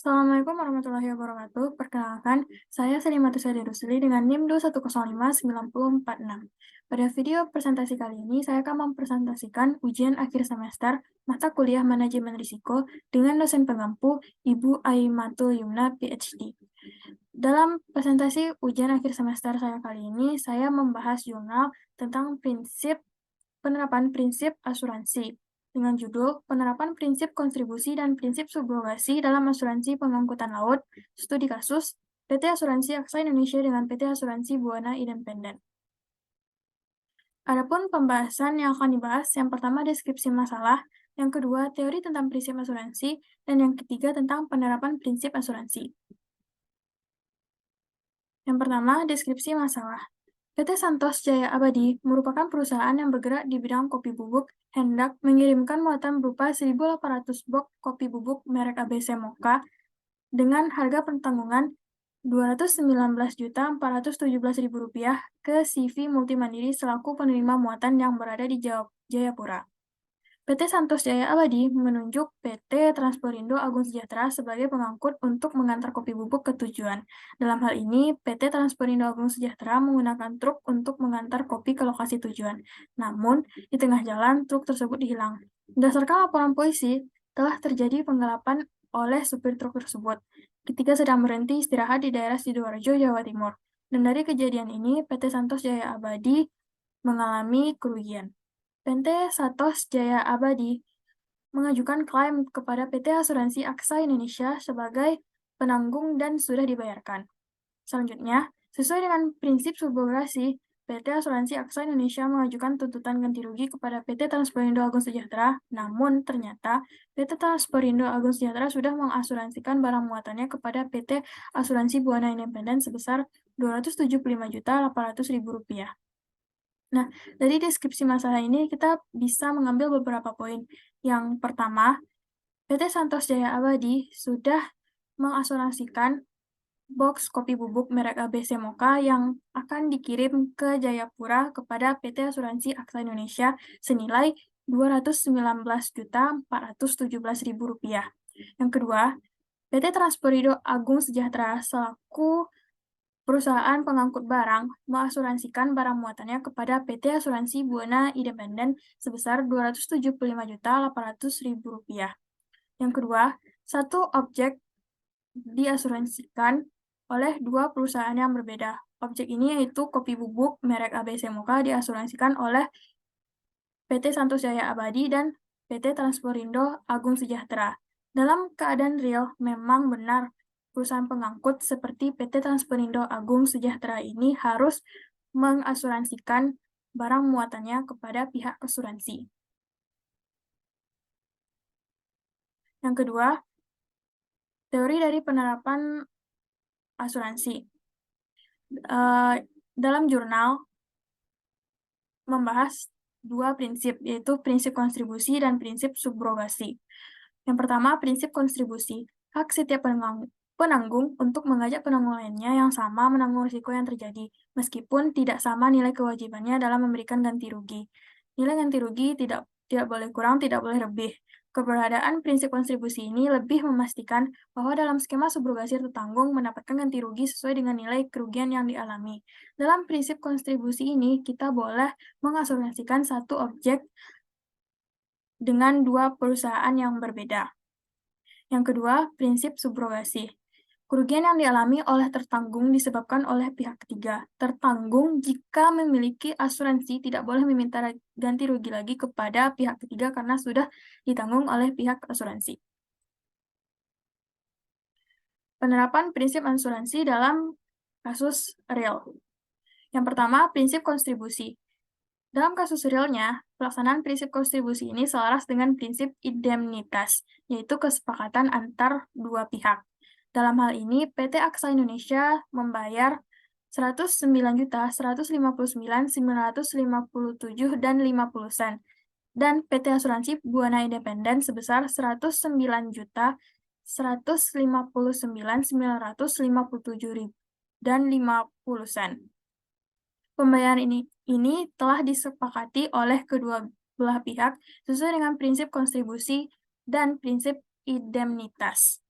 Assalamualaikum warahmatullahi wabarakatuh. Perkenalkan, saya Selimatusari Rusli dengan NIM 2105946. Pada video presentasi kali ini, saya akan mempresentasikan ujian akhir semester mata kuliah Manajemen Risiko dengan dosen pengampu Ibu Aimatul Yumna, PhD. Dalam presentasi ujian akhir semester saya kali ini, saya membahas jurnal tentang penerapan prinsip asuransi dengan judul Penerapan Prinsip Kontribusi dan Prinsip Subrogasi dalam Asuransi Pengangkutan Laut, Studi Kasus, PT Asuransi Aksa Indonesia dengan PT Asuransi Buana Independen. Adapun pembahasan yang akan dibahas, yang pertama deskripsi masalah, yang kedua teori tentang prinsip asuransi, dan yang ketiga tentang penerapan prinsip asuransi. Yang pertama, deskripsi masalah. PT Santos Jaya Abadi merupakan perusahaan yang bergerak di bidang kopi bubuk, hendak mengirimkan muatan berupa 1.800 box kopi bubuk merek ABC Moka dengan harga pertanggungan Rp219.417.000 ke CV Multimandiri selaku penerima muatan yang berada di Jayapura. PT Santos Jaya Abadi menunjuk PT Transporindo Agung Sejahtera sebagai pengangkut untuk mengantar kopi bubuk ke tujuan. Dalam hal ini, PT Transporindo Agung Sejahtera menggunakan truk untuk mengantar kopi ke lokasi tujuan. Namun, di tengah jalan, truk tersebut hilang. Berdasarkan laporan polisi, telah terjadi penggelapan oleh supir truk tersebut ketika sedang berhenti istirahat di daerah Sidoarjo, Jawa Timur. Dan dari kejadian ini, PT Santos Jaya Abadi mengalami kerugian. PT Santos Jaya Abadi mengajukan klaim kepada PT Asuransi Aksa Indonesia sebagai penanggung dan sudah dibayarkan. Selanjutnya, sesuai dengan prinsip subrogasi, PT Asuransi Aksa Indonesia mengajukan tuntutan ganti rugi kepada PT Transporindo Agung Sejahtera, namun ternyata PT Transporindo Agung Sejahtera sudah mengasuransikan barang muatannya kepada PT Asuransi Buana Independen sebesar Rp275.800.000. Nah, dari deskripsi masalah ini kita bisa mengambil beberapa poin. Yang pertama, PT Santos Jaya Abadi sudah mengasuransikan box kopi bubuk merek ABC Moka yang akan dikirim ke Jayapura kepada PT Asuransi Aksa Indonesia senilai Rp219.417.000. Yang kedua, PT Transporindo Agung Sejahtera selaku perusahaan pengangkut barang mengasuransikan barang muatannya kepada PT Asuransi Buana Independen sebesar Rp275.800.000. Yang kedua, satu objek diasuransikan oleh dua perusahaan yang berbeda. Objek ini yaitu kopi bubuk merek ABC Moka diasuransikan oleh PT Santos Jaya Abadi dan PT Transporindo Agung Sejahtera. Dalam keadaan real, memang benar perusahaan pengangkut seperti PT Transporindo Agung Sejahtera ini harus mengasuransikan barang muatannya kepada pihak asuransi. Yang kedua, teori dari penerapan asuransi. Dalam jurnal membahas dua prinsip, yaitu prinsip kontribusi dan prinsip subrogasi. Yang pertama, prinsip kontribusi. Hak setiap penanggung untuk mengajak penanggung lainnya yang sama menanggung risiko yang terjadi, meskipun tidak sama nilai kewajibannya dalam memberikan ganti rugi. Nilai ganti rugi tidak boleh kurang, tidak boleh lebih. Keberadaan prinsip kontribusi ini lebih memastikan bahwa dalam skema subrogasi tertanggung mendapatkan ganti rugi sesuai dengan nilai kerugian yang dialami. Dalam prinsip kontribusi ini, kita boleh mengasuransikan satu objek dengan dua perusahaan yang berbeda. Yang kedua, prinsip subrogasi. Kerugian yang dialami oleh tertanggung disebabkan oleh pihak ketiga. Tertanggung jika memiliki asuransi tidak boleh meminta ganti rugi lagi kepada pihak ketiga karena sudah ditanggung oleh pihak asuransi. Penerapan prinsip asuransi dalam kasus real. Yang pertama, prinsip kontribusi. Dalam kasus realnya, pelaksanaan prinsip kontribusi ini selaras dengan prinsip indemnitas, yaitu kesepakatan antar dua pihak. Dalam hal ini, PT Aksa Indonesia membayar Rp109.159.957 dan 50 sen, dan PT Asuransi Buana Independen sebesar Rp109.159.957 dan 50 sen. Pembayaran ini telah disepakati oleh kedua belah pihak sesuai dengan prinsip kontribusi dan prinsip indemnitas.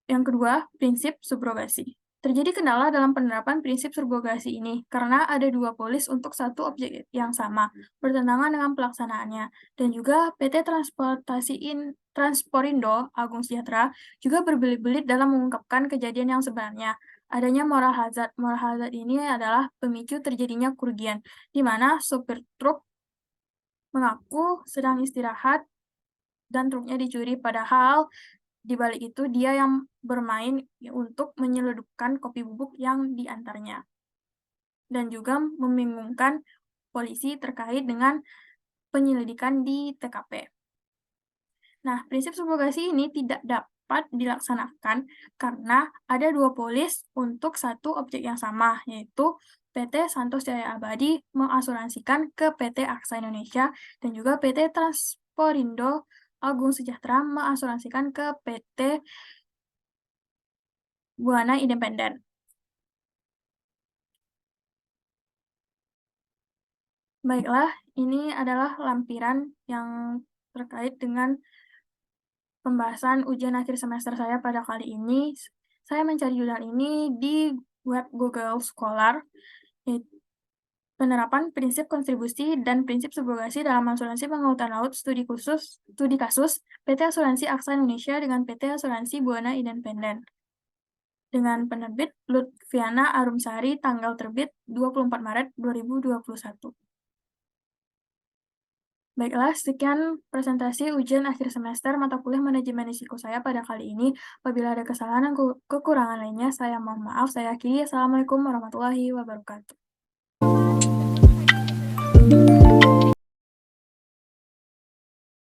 Yang kedua, prinsip subrogasi. Terjadi kendala dalam penerapan prinsip subrogasi ini karena ada dua polis untuk satu objek yang sama, bertentangan dengan pelaksanaannya. Dan juga PT Transporindo Agung Sejahtera juga berbelit-belit dalam mengungkapkan kejadian yang sebenarnya. Adanya moral hazard. Moral hazard ini adalah pemicu terjadinya kerugian, di mana supir truk mengaku sedang istirahat dan truknya dicuri, padahal di balik itu dia yang bermain untuk menyelundupkan kopi bubuk yang diantarnya, dan juga membingungkan polisi terkait dengan penyelidikan di TKP. Nah, prinsip subrogasi ini tidak dapat dilaksanakan karena ada dua polis untuk satu objek yang sama, yaitu PT Santos Jaya Abadi mengasuransikan ke PT Aksa Indonesia dan juga PT Transporindo Agung Sejahtera mengasuransikan ke PT Buana Independen. Baiklah, ini adalah lampiran yang terkait dengan pembahasan ujian akhir semester saya pada kali ini. Saya mencari jurnal ini di web Google Scholar, penerapan prinsip kontribusi dan prinsip subrogasi dalam asuransi pengangkutan laut studi kasus PT Asuransi Aksa Indonesia dengan PT Asuransi Buana Independen. Dengan penerbit Lutfiana Arumsari, tanggal terbit 24 Maret 2021. Baiklah, sekian presentasi ujian akhir semester mata kuliah manajemen risiko saya pada kali ini. Apabila ada kesalahan dan kekurangan lainnya, saya mohon maaf. Saya akhiri. Assalamualaikum warahmatullahi wabarakatuh.